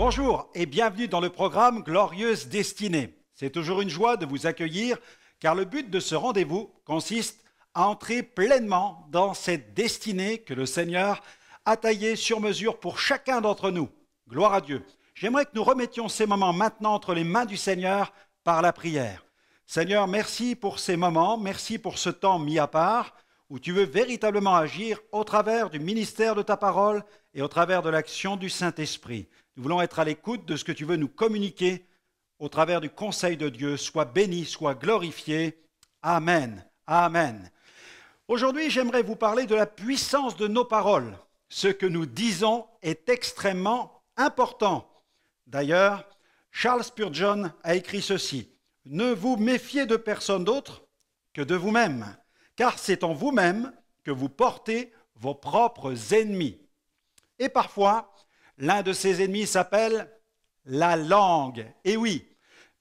Bonjour et bienvenue dans le programme Glorieuse Destinée. C'est toujours une joie de vous accueillir car le but de ce rendez-vous consiste à entrer pleinement dans cette destinée que le Seigneur a taillée sur mesure pour chacun d'entre nous. Gloire à Dieu. J'aimerais que nous remettions ces moments maintenant entre les mains du Seigneur par la prière. Seigneur, merci pour ces moments, merci pour ce temps mis à part où tu veux véritablement agir au travers du ministère de ta parole et au travers de l'action du Saint-Esprit. Nous voulons être à l'écoute de ce que tu veux nous communiquer au travers du conseil de Dieu. Sois béni, sois glorifié. Amen. Amen. Aujourd'hui, j'aimerais vous parler de la puissance de nos paroles. Ce que nous disons est extrêmement important. D'ailleurs, Charles Spurgeon a écrit ceci. « Ne vous méfiez de personne d'autre que de vous-même, car c'est en vous-même que vous portez vos propres ennemis. » Et parfois, l'un de ces ennemis s'appelle la langue. Et oui,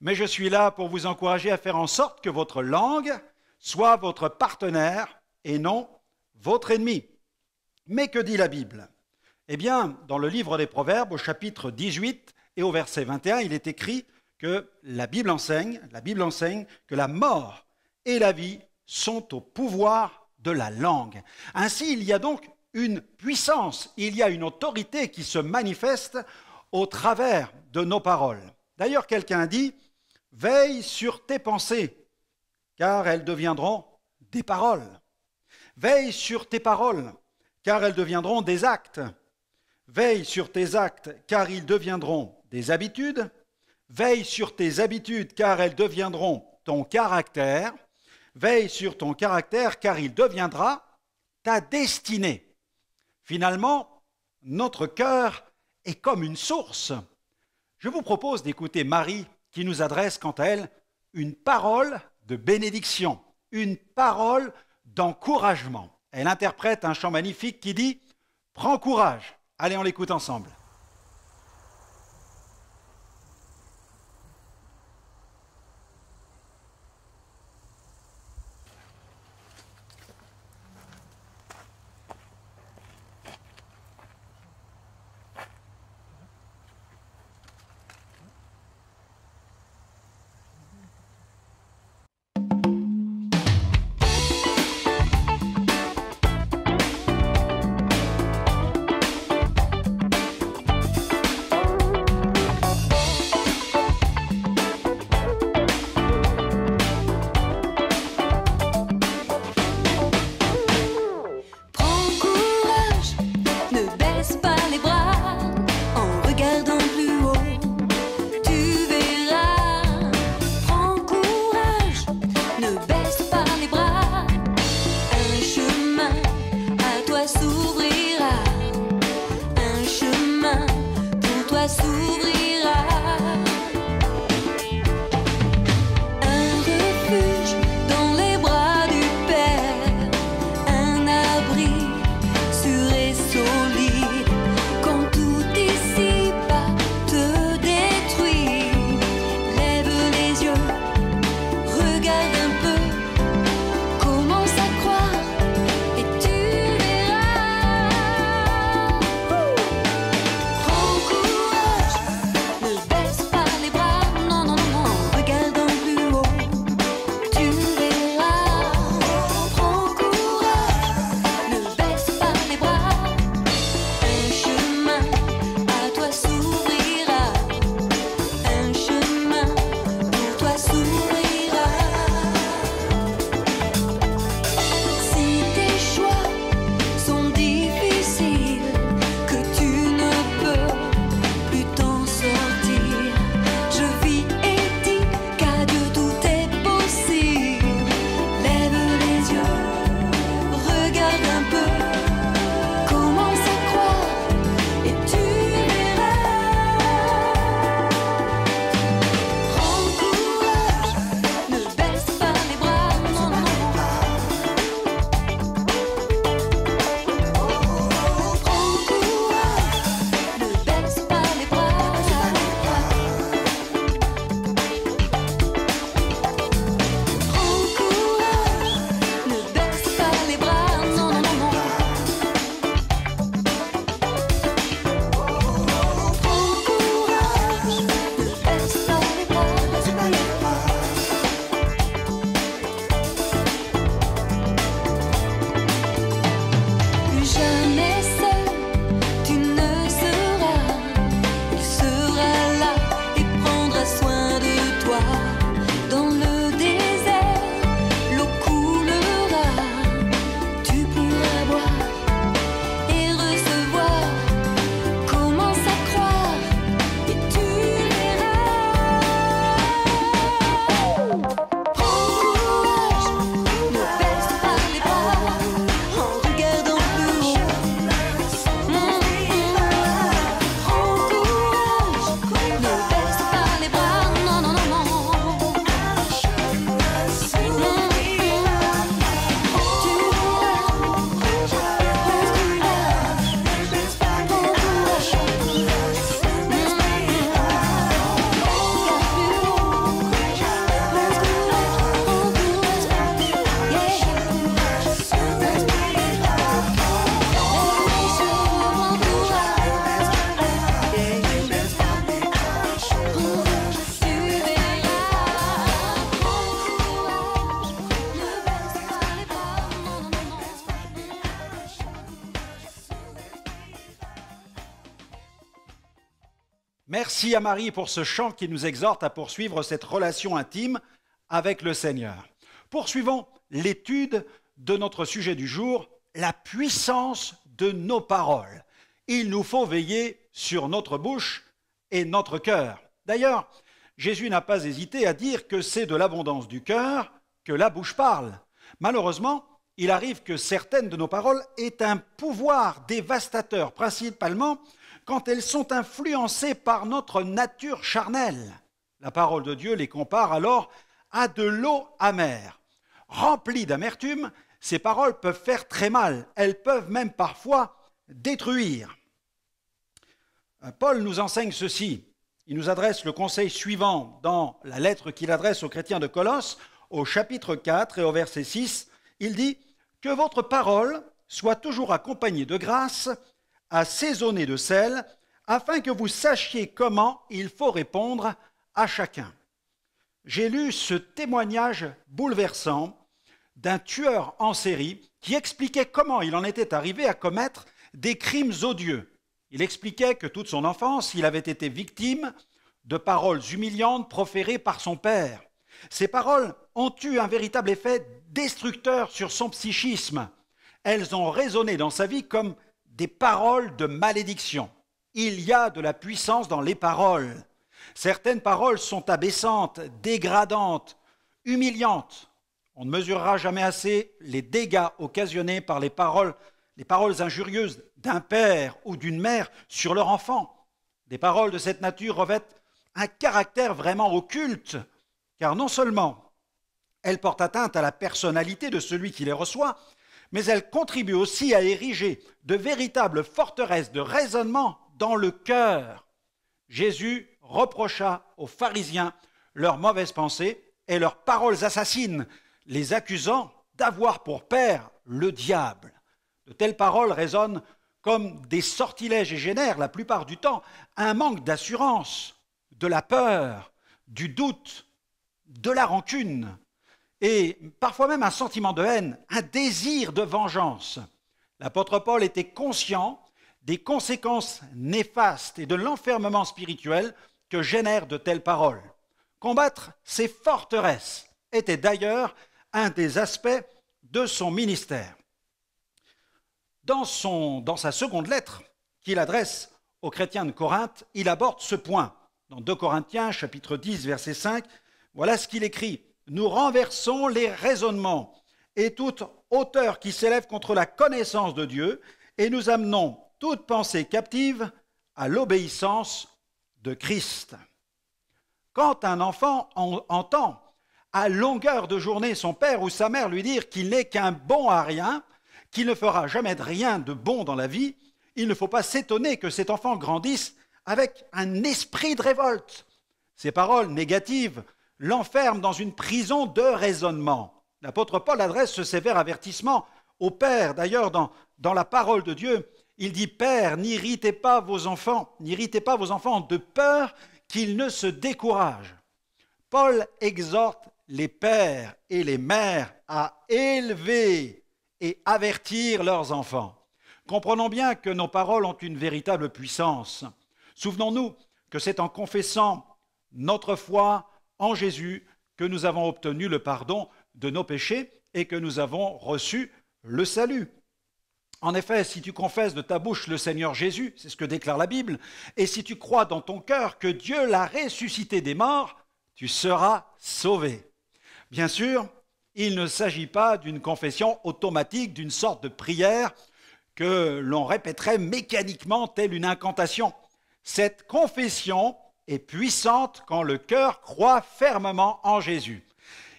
mais je suis là pour vous encourager à faire en sorte que votre langue soit votre partenaire et non votre ennemi. Mais que dit la Bible? Eh bien, dans le livre des Proverbes, au chapitre 18 et au verset 21, il est écrit que la Bible enseigne que la mort et la vie sont au pouvoir de la langue. Ainsi, il y a donc une puissance, il y a une autorité qui se manifeste au travers de nos paroles. D'ailleurs, quelqu'un dit « Veille sur tes pensées, car elles deviendront des paroles. Veille sur tes paroles, car elles deviendront des actes. Veille sur tes actes, car ils deviendront des habitudes. Veille sur tes habitudes, car elles deviendront ton caractère. Veille sur ton caractère, car il deviendra ta destinée. » Finalement, notre cœur est comme une source. Je vous propose d'écouter Marie qui nous adresse quant à elle une parole de bénédiction, une parole d'encouragement. Elle interprète un chant magnifique qui dit « Prends courage ». Allez, on l'écoute ensemble. Merci à Marie pour ce chant qui nous exhorte à poursuivre cette relation intime avec le Seigneur. Poursuivons l'étude de notre sujet du jour, la puissance de nos paroles. Il nous faut veiller sur notre bouche et notre cœur. D'ailleurs, Jésus n'a pas hésité à dire que c'est de l'abondance du cœur que la bouche parle. Malheureusement, il arrive que certaines de nos paroles aient un pouvoir dévastateur, principalement quand elles sont influencées par notre nature charnelle. La parole de Dieu les compare alors à de l'eau amère. Remplies d'amertume, ces paroles peuvent faire très mal. Elles peuvent même parfois détruire. Paul nous enseigne ceci. Il nous adresse le conseil suivant dans la lettre qu'il adresse aux chrétiens de Colosse, au chapitre 4 et au verset 6. Il dit « Que votre parole soit toujours accompagnée de grâce, assaisonnée de sel, afin que vous sachiez comment il faut répondre à chacun. » J'ai lu ce témoignage bouleversant d'un tueur en série qui expliquait comment il en était arrivé à commettre des crimes odieux. Il expliquait que toute son enfance, il avait été victime de paroles humiliantes proférées par son père. Ces paroles ont eu un véritable effet destructeur sur son psychisme. Elles ont résonné dans sa vie comme des paroles de malédiction. Il y a de la puissance dans les paroles. Certaines paroles sont abaissantes, dégradantes, humiliantes. On ne mesurera jamais assez les dégâts occasionnés par les paroles injurieuses d'un père ou d'une mère sur leur enfant. Des paroles de cette nature revêtent un caractère vraiment occulte, car non seulement elles portent atteinte à la personnalité de celui qui les reçoit, mais elles contribuent aussi à ériger de véritables forteresses de raisonnement dans le cœur. Jésus reprocha aux pharisiens leurs mauvaises pensées et leurs paroles assassines, les accusant d'avoir pour père le diable. De telles paroles résonnent comme des sortilèges et génèrent la plupart du temps un manque d'assurance, de la peur, du doute, de la rancune et parfois même un sentiment de haine, un désir de vengeance. L'apôtre Paul était conscient des conséquences néfastes et de l'enfermement spirituel que génèrent de telles paroles. Combattre ces forteresses était d'ailleurs un des aspects de son ministère. Dans sa seconde lettre qu'il adresse aux chrétiens de Corinthe, il aborde ce point. Dans 2 Corinthiens, chapitre 10, verset 5, voilà ce qu'il écrit. « Nous renversons les raisonnements et toute hauteur qui s'élève contre la connaissance de Dieu et nous amenons toute pensée captive à l'obéissance de Christ. » Quand un enfant entend à longueur de journée son père ou sa mère lui dire qu'il n'est qu'un bon à rien, qu'il ne fera jamais rien de bon dans la vie, il ne faut pas s'étonner que cet enfant grandisse avec un esprit de révolte. Ces paroles négatives l'enferment dans une prison de raisonnement. L'apôtre Paul adresse ce sévère avertissement au père. D'ailleurs, dans la parole de Dieu, il dit « Père, n'irritez pas vos enfants de peur qu'ils ne se découragent. » Paul exhorte les pères et les mères à élever et avertir leurs enfants. Comprenons bien que nos paroles ont une véritable puissance. Souvenons-nous que c'est en confessant notre foi en Jésus que nous avons obtenu le pardon de nos péchés et que nous avons reçu le salut. En effet, si tu confesses de ta bouche le Seigneur Jésus, c'est ce que déclare la Bible, et si tu crois dans ton cœur que Dieu l'a ressuscité des morts, tu seras sauvé. Bien sûr, il ne s'agit pas d'une confession automatique, d'une sorte de prière que l'on répéterait mécaniquement telle une incantation. Cette confession est puissante quand le cœur croit fermement en Jésus.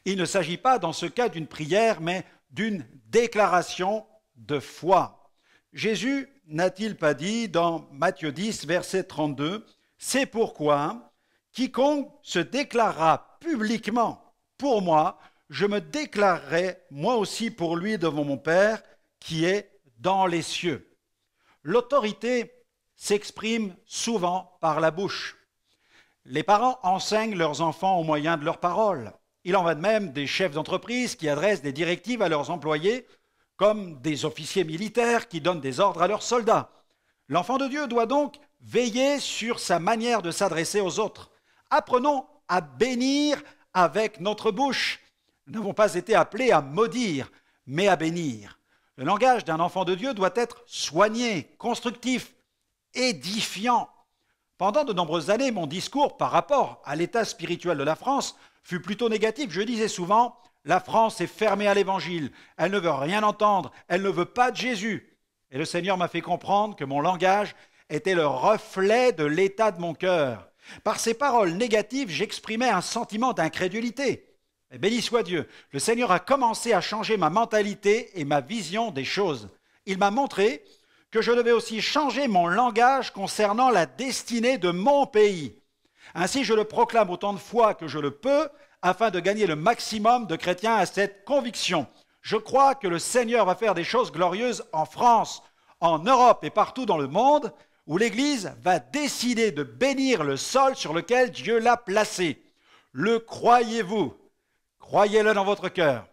Il ne s'agit pas dans ce cas d'une prière, mais d'une déclaration de foi. Jésus n'a-t-il pas dit dans Matthieu 10, verset 32, « C'est pourquoi quiconque se déclarera publiquement pour moi, je me déclarerai moi aussi pour lui devant mon Père qui est dans les cieux. » L'autorité s'exprime souvent par la bouche. Les parents enseignent leurs enfants au moyen de leurs paroles. Il en va de même des chefs d'entreprise qui adressent des directives à leurs employés, comme des officiers militaires qui donnent des ordres à leurs soldats. L'enfant de Dieu doit donc Veillez sur sa manière de s'adresser aux autres. Apprenons à bénir avec notre bouche. Nous n'avons pas été appelés à maudire, mais à bénir. Le langage d'un enfant de Dieu doit être soigné, constructif, édifiant. Pendant de nombreuses années, mon discours par rapport à l'état spirituel de la France fut plutôt négatif. Je disais souvent, la France est fermée à l'évangile, elle ne veut rien entendre, elle ne veut pas de Jésus. Et le Seigneur m'a fait comprendre que mon langage était le reflet de l'état de mon cœur. Par ces paroles négatives, j'exprimais un sentiment d'incrédulité. Et béni soit Dieu, le Seigneur a commencé à changer ma mentalité et ma vision des choses. Il m'a montré que je devais aussi changer mon langage concernant la destinée de mon pays. Ainsi, je le proclame autant de fois que je le peux, afin de gagner le maximum de chrétiens à cette conviction. Je crois que le Seigneur va faire des choses glorieuses en France, en Europe et partout dans le monde, où l'Église va décider de bénir le sol sur lequel Dieu l'a placé. Le croyez-vous? Croyez-le dans votre cœur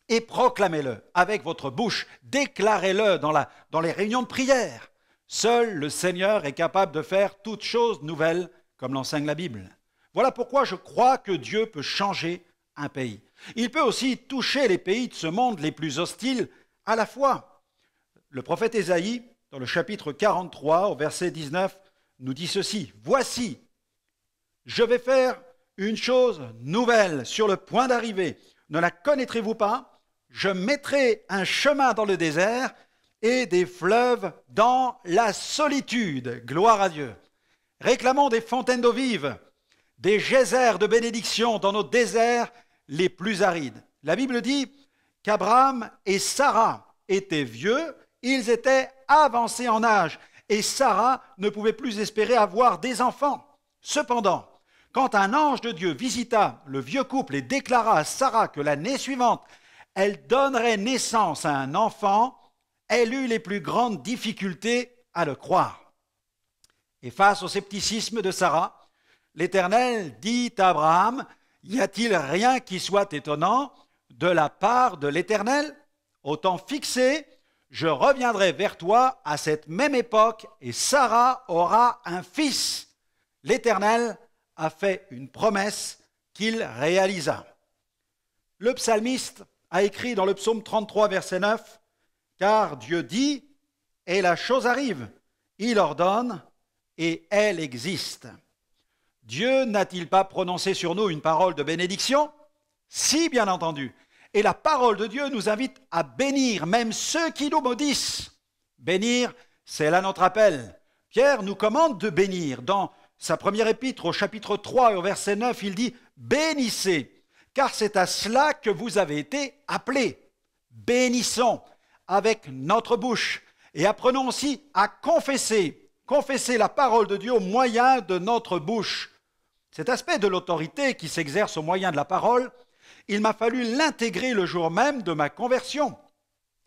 et proclamez-le avec votre bouche. Déclarez-le dans les réunions de prière. Seul le Seigneur est capable de faire toutes choses nouvelles, comme l'enseigne la Bible. Voilà pourquoi je crois que Dieu peut changer un pays. Il peut aussi toucher les pays de ce monde les plus hostiles à la fois. Le prophète Ésaïe, dans le chapitre 43, au verset 19, nous dit ceci. « Voici, je vais faire une chose nouvelle sur le point d'arriver. Ne la connaîtrez-vous pas? Je mettrai un chemin dans le désert et des fleuves dans la solitude. » Gloire à Dieu. Réclamons des fontaines d'eau vive, des geysers de bénédiction dans nos déserts les plus arides. La Bible dit qu'Abraham et Sarah étaient vieux, ils étaient avancés en âge et Sarah ne pouvait plus espérer avoir des enfants. Cependant, quand un ange de Dieu visita le vieux couple et déclara à Sarah que l'année suivante, elle donnerait naissance à un enfant, elle eut les plus grandes difficultés à le croire. Et face au scepticisme de Sarah, l'Éternel dit à Abraham, « Y a-t-il rien qui soit étonnant de la part de l'Éternel? Au temps fixé, je reviendrai vers toi à cette même époque et Sarah aura un fils. » L'Éternel a fait une promesse qu'il réalisa. Le psalmiste a écrit dans le psaume 33, verset 9, « Car Dieu dit, et la chose arrive, il ordonne, et elle existe. » Dieu n'a-t-il pas prononcé sur nous une parole de bénédiction? Si, bien entendu. Et la parole de Dieu nous invite à bénir même ceux qui nous maudissent. Bénir, c'est là notre appel. Pierre nous commande de bénir. Dans sa première épître, au chapitre 3 et au verset 9, il dit « Bénissez, car c'est à cela que vous avez été appelés. » Bénissons avec notre bouche et apprenons aussi à confesser la parole de Dieu au moyen de notre bouche. Cet aspect de l'autorité qui s'exerce au moyen de la parole, il m'a fallu l'intégrer le jour même de ma conversion.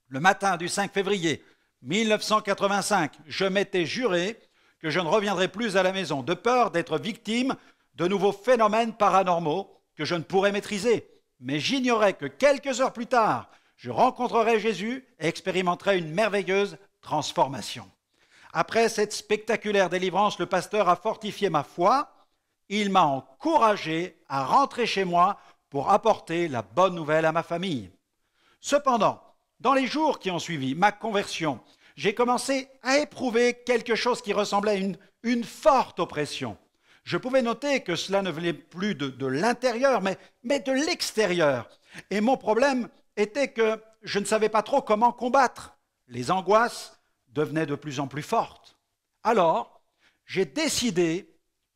Le matin du 5 février 1985, je m'étais juré que je ne reviendrais plus à la maison, de peur d'être victime de nouveaux phénomènes paranormaux que je ne pourrais maîtriser. Mais j'ignorais que quelques heures plus tard, je rencontrerais Jésus et expérimenterais une merveilleuse transformation. Après cette spectaculaire délivrance, le pasteur a fortifié ma foi. Il m'a encouragé à rentrer chez moi pour apporter la bonne nouvelle à ma famille. Cependant, dans les jours qui ont suivi ma conversion, j'ai commencé à éprouver quelque chose qui ressemblait à une forte oppression. Je pouvais noter que cela ne venait plus de l'intérieur, mais de l'extérieur. Et mon problème était que je ne savais pas trop comment combattre. Les angoisses devenaient de plus en plus fortes. Alors, j'ai décidé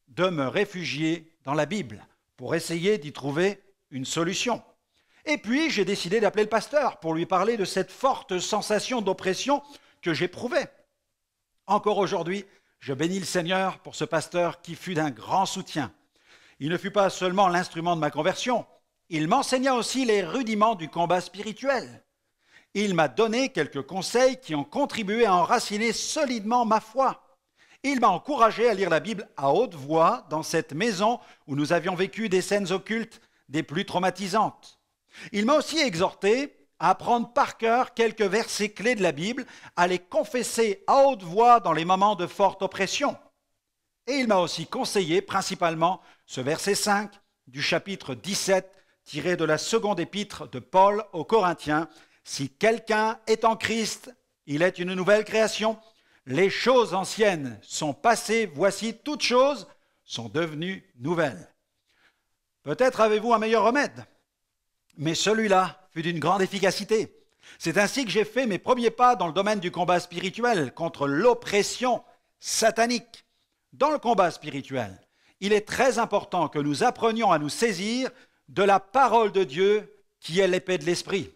de me réfugier dans la Bible pour essayer d'y trouver une solution. Et puis, j'ai décidé d'appeler le pasteur pour lui parler de cette forte sensation d'oppression que j'éprouvais. Encore aujourd'hui, je bénis le Seigneur pour ce pasteur qui fut d'un grand soutien. Il ne fut pas seulement l'instrument de ma conversion, il m'enseigna aussi les rudiments du combat spirituel. Il m'a donné quelques conseils qui ont contribué à enraciner solidement ma foi. Il m'a encouragé à lire la Bible à haute voix dans cette maison où nous avions vécu des scènes occultes des plus traumatisantes. Il m'a aussi exhorté à apprendre par cœur quelques versets clés de la Bible, à les confesser à haute voix dans les moments de forte oppression. Et il m'a aussi conseillé principalement ce verset 5 du chapitre 17 tiré de la seconde épître de Paul aux Corinthiens. Si quelqu'un est en Christ, il est une nouvelle création. Les choses anciennes sont passées, voici toutes choses sont devenues nouvelles. Peut-être avez-vous un meilleur remède, mais celui-là fut d'une grande efficacité. C'est ainsi que j'ai fait mes premiers pas dans le domaine du combat spirituel contre l'oppression satanique. Dans le combat spirituel, il est très important que nous apprenions à nous saisir de la parole de Dieu qui est l'épée de l'esprit.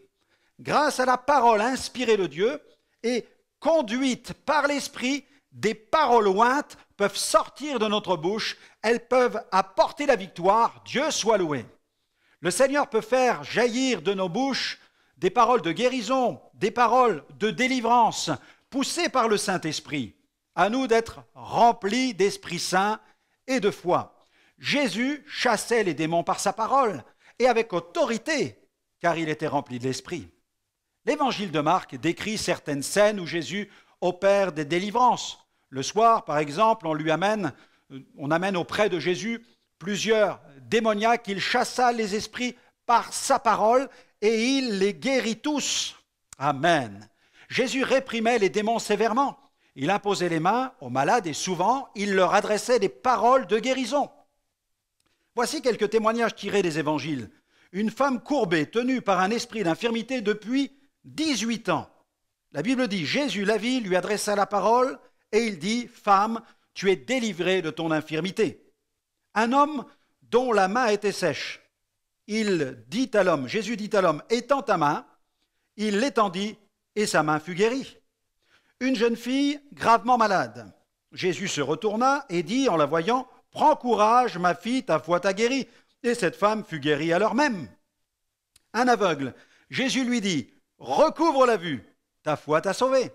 Grâce à la parole inspirée de Dieu et conduite par l'esprit, des paroles ointes peuvent sortir de notre bouche, elles peuvent apporter la victoire, Dieu soit loué. Le Seigneur peut faire jaillir de nos bouches des paroles de guérison, des paroles de délivrance, poussées par le Saint-Esprit. À nous d'être remplis d'Esprit Saint et de foi. Jésus chassait les démons par sa parole et avec autorité, car il était rempli de l'Esprit. L'évangile de Marc décrit certaines scènes où Jésus opère des délivrances. Le soir, par exemple, on amène auprès de Jésus plusieurs démoniaques. Il chassa les esprits par sa parole et il les guérit tous. Amen. Jésus réprimait les démons sévèrement. Il imposait les mains aux malades et souvent, il leur adressait des paroles de guérison. Voici quelques témoignages tirés des évangiles. Une femme courbée, tenue par un esprit d'infirmité depuis 18 ans. La Bible dit, Jésus la vit, lui adressa la parole et il dit, femme, tu es délivrée de ton infirmité. Un homme dont la main était sèche. Jésus dit à l'homme, étends ta main, il l'étendit et sa main fut guérie. Une jeune fille gravement malade. Jésus se retourna et dit en la voyant, prends courage, ma fille, ta foi t'a guérie. Et cette femme fut guérie à l'heure même. Un aveugle, Jésus lui dit, recouvre la vue, ta foi t'a sauvé.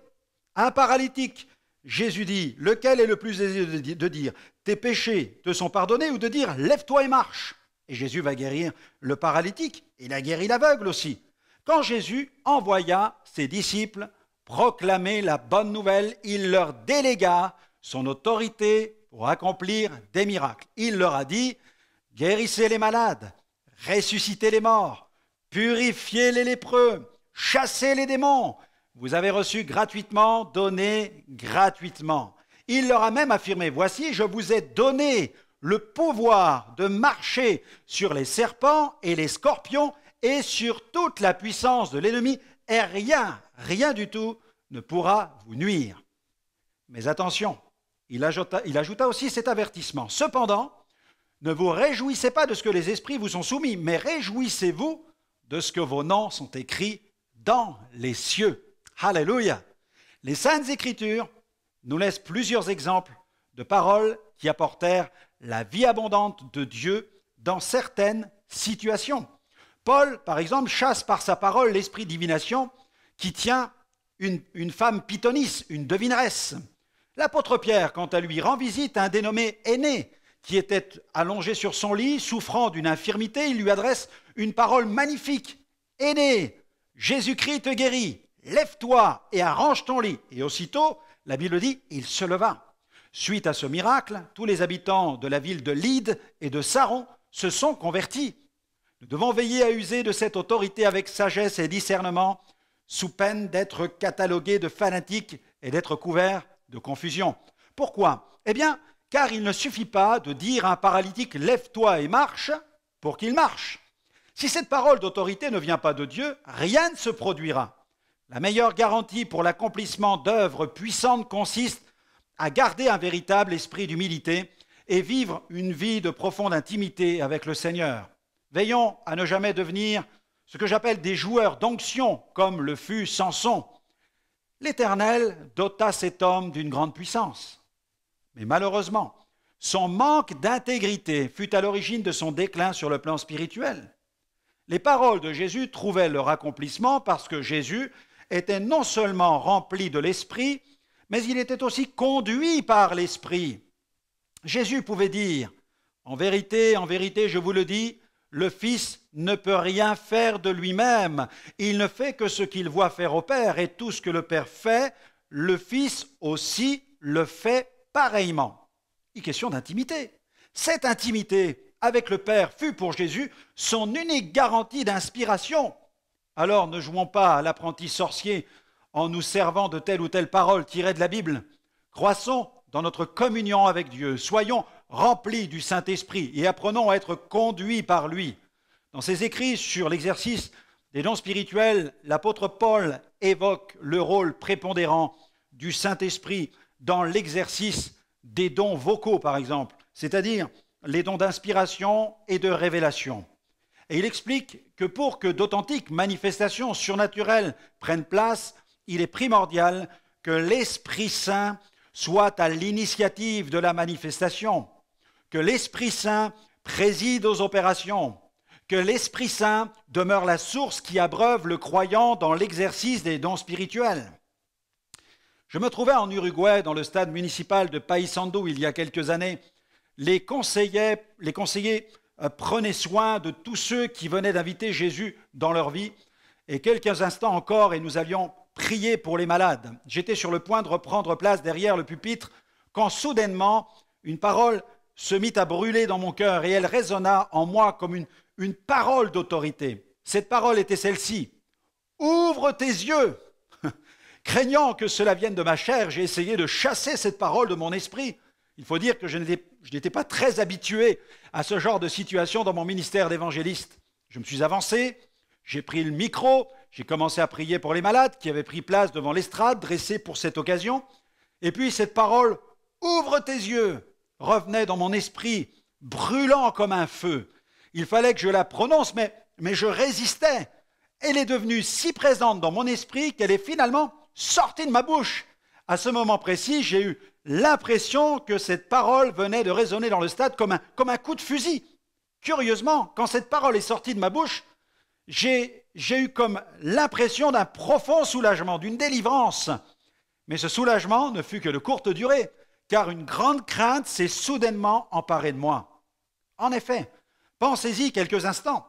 Un paralytique, Jésus dit, lequel est le plus aisé de dire, tes péchés te sont pardonnés, ou de dire, lève-toi et marche. Et Jésus va guérir le paralytique, il a guéri l'aveugle aussi. Quand Jésus envoya ses disciples proclamer la bonne nouvelle, il leur délégua son autorité pour accomplir des miracles. Il leur a dit, guérissez les malades, ressuscitez les morts, purifiez les lépreux, chassez les démons. Vous avez reçu gratuitement, donnez gratuitement. Il leur a même affirmé, voici, je vous ai donné le pouvoir de marcher sur les serpents et les scorpions et sur toute la puissance de l'ennemi, et rien du tout ne pourra vous nuire. Mais attention, il ajouta aussi cet avertissement. Cependant, ne vous réjouissez pas de ce que les esprits vous sont soumis, mais réjouissez-vous de ce que vos noms sont écrits dans les cieux. Alléluia! Les Saintes Écritures nous laissent plusieurs exemples de paroles qui apportèrent la vie abondante de Dieu dans certaines situations. Paul, par exemple, chasse par sa parole l'esprit de divination qui tient une femme pythonisse, une devineresse. L'apôtre Pierre, quant à lui, rend visite à un dénommé Aîné qui était allongé sur son lit, souffrant d'une infirmité. Il lui adresse une parole magnifique. Aîné, Jésus-Christ te guérit, lève-toi et arrange ton lit. Et aussitôt, la Bible dit, il se leva. Suite à ce miracle, tous les habitants de la ville de Lyde et de Saron se sont convertis. Nous devons veiller à user de cette autorité avec sagesse et discernement, sous peine d'être catalogués de fanatiques et d'être couverts de confusion. Pourquoi? Eh bien, car il ne suffit pas de dire à un paralytique « lève-toi et marche » pour qu'il marche. Si cette parole d'autorité ne vient pas de Dieu, rien ne se produira. La meilleure garantie pour l'accomplissement d'œuvres puissantes consiste à garder un véritable esprit d'humilité et vivre une vie de profonde intimité avec le Seigneur. Veillons à ne jamais devenir ce que j'appelle des joueurs d'onction, comme le fut Samson. L'Éternel dota cet homme d'une grande puissance. Mais malheureusement, son manque d'intégrité fut à l'origine de son déclin sur le plan spirituel. Les paroles de Jésus trouvaient leur accomplissement parce que Jésus était non seulement rempli de l'Esprit, mais il était aussi conduit par l'Esprit. Jésus pouvait dire, en vérité, je vous le dis, le Fils ne peut rien faire de lui-même. Il ne fait que ce qu'il voit faire au Père, et tout ce que le Père fait, le Fils aussi le fait pareillement. Il est question d'intimité. Cette intimité avec le Père fut pour Jésus son unique garantie d'inspiration. Alors ne jouons pas à l'apprenti sorcier en nous servant de telle ou telle parole tirée de la Bible. Croissons dans notre communion avec Dieu. Soyons remplis du Saint-Esprit et apprenons à être conduits par lui. Dans ses écrits sur l'exercice des dons spirituels, l'apôtre Paul évoque le rôle prépondérant du Saint-Esprit dans l'exercice des dons vocaux, par exemple, c'est-à-dire les dons d'inspiration et de révélation. Et il explique que pour que d'authentiques manifestations surnaturelles prennent place, il est primordial que l'Esprit Saint soit à l'initiative de la manifestation, que l'Esprit Saint préside aux opérations, que l'Esprit Saint demeure la source qui abreuve le croyant dans l'exercice des dons spirituels. Je me trouvais en Uruguay, dans le stade municipal de Paysandú, il y a quelques années. Les conseillers prenaient soin de tous ceux qui venaient d'inviter Jésus dans leur vie. Et quelques instants encore, et nous allions prier pour les malades. J'étais sur le point de reprendre place derrière le pupitre, quand soudainement, une parole se mit à brûler dans mon cœur, et elle résonna en moi comme une parole d'autorité. Cette parole était celle-ci. « Ouvre tes yeux !» Craignant que cela vienne de ma chair, j'ai essayé de chasser cette parole de mon esprit. Il faut dire que je n'étais pas très habitué à ce genre de situation dans mon ministère d'évangéliste. Je me suis avancé, j'ai pris le micro, j'ai commencé à prier pour les malades qui avaient pris place devant l'estrade dressée pour cette occasion. Et puis cette parole « Ouvre tes yeux !» revenait dans mon esprit, brûlant comme un feu. Il fallait que je la prononce, mais je résistais. Elle est devenue si présente dans mon esprit qu'elle est finalement sortie de ma bouche. À ce moment précis, j'ai eu l'impression que cette parole venait de résonner dans le stade comme un coup de fusil. Curieusement, quand cette parole est sortie de ma bouche, j'ai eu comme l'impression d'un profond soulagement, d'une délivrance. Mais ce soulagement ne fut que de courte durée, car une grande crainte s'est soudainement emparée de moi. En effet, pensez-y quelques instants.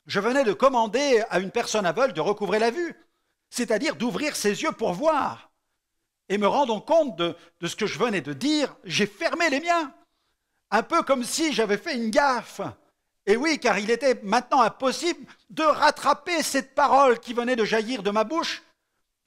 Je venais de commander à une personne aveugle de recouvrer la vue, c'est-à-dire d'ouvrir ses yeux pour voir. Et me rendant compte de ce que je venais de dire, j'ai fermé les miens, un peu comme si j'avais fait une gaffe. Et oui, car il était maintenant impossible de rattraper cette parole qui venait de jaillir de ma bouche.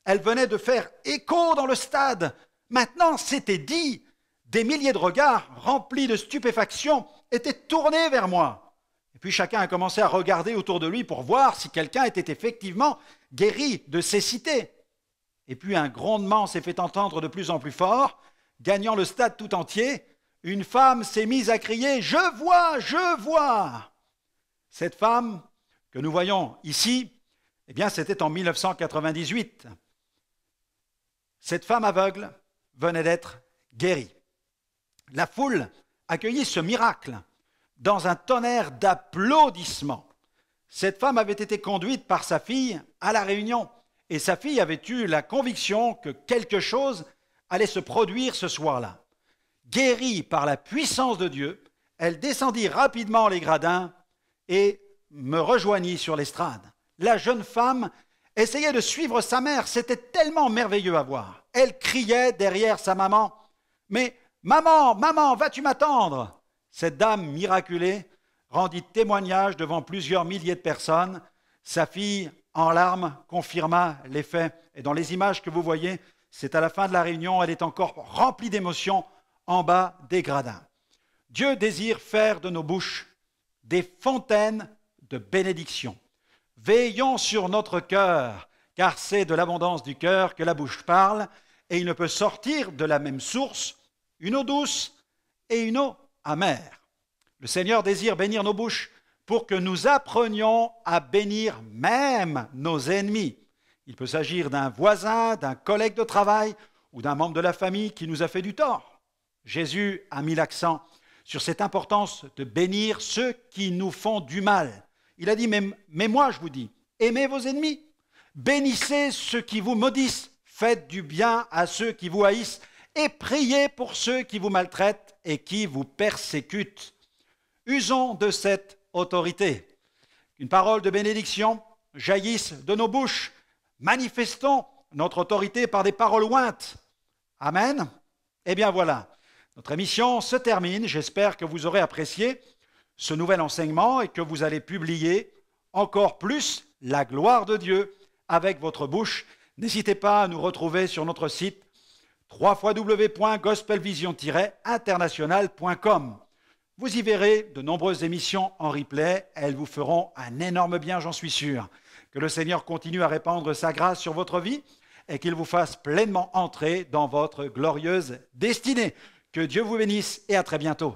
Elle venait de faire écho dans le stade. Maintenant, c'était dit. Des milliers de regards remplis de stupéfaction étaient tournés vers moi. Et puis chacun a commencé à regarder autour de lui pour voir si quelqu'un était effectivement guéri de cécité. Et puis un grondement s'est fait entendre de plus en plus fort, gagnant le stade tout entier. Une femme s'est mise à crier « Je vois, je vois !» Cette femme que nous voyons ici, eh bien c'était en 1998. Cette femme aveugle venait d'être guérie. La foule accueillit ce miracle dans un tonnerre d'applaudissements. Cette femme avait été conduite par sa fille à la réunion et sa fille avait eu la conviction que quelque chose allait se produire ce soir-là. Guérie par la puissance de Dieu, elle descendit rapidement les gradins et me rejoignit sur l'estrade. La jeune femme essayait de suivre sa mère, c'était tellement merveilleux à voir. Elle criait derrière sa maman « Mais maman, maman, vas-tu m'attendre ?» Cette dame miraculée rendit témoignage devant plusieurs milliers de personnes. Sa fille, en larmes, confirma les faits. Et dans les images que vous voyez, c'est à la fin de la réunion, elle est encore remplie d'émotions en bas des gradins. Dieu désire faire de nos bouches des fontaines de bénédiction. Veillons sur notre cœur, car c'est de l'abondance du cœur que la bouche parle, et il ne peut sortir de la même source une eau douce et une eau amère. Le Seigneur désire bénir nos bouches pour que nous apprenions à bénir même nos ennemis. Il peut s'agir d'un voisin, d'un collègue de travail ou d'un membre de la famille qui nous a fait du tort. Jésus a mis l'accent sur cette importance de bénir ceux qui nous font du mal. Il a dit, mais moi je vous dis, aimez vos ennemis, bénissez ceux qui vous maudissent, faites du bien à ceux qui vous haïssent et priez pour ceux qui vous maltraitent et qui vous persécutent. Usons de cette autorité. Une parole de bénédiction jaillisse de nos bouches. Manifestons notre autorité par des paroles ointes. Amen. Eh bien voilà, Notre émission se termine. J'espère que vous aurez apprécié ce nouvel enseignement et que vous allez publier encore plus la gloire de Dieu avec votre bouche. N'hésitez pas à nous retrouver sur notre site www.gospelvision-international.com. Vous y verrez de nombreuses émissions en replay. Elles vous feront un énorme bien, j'en suis sûr. Que le Seigneur continue à répandre sa grâce sur votre vie et qu'il vous fasse pleinement entrer dans votre glorieuse destinée. Que Dieu vous bénisse et à très bientôt.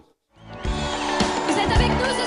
Vous êtes avec nous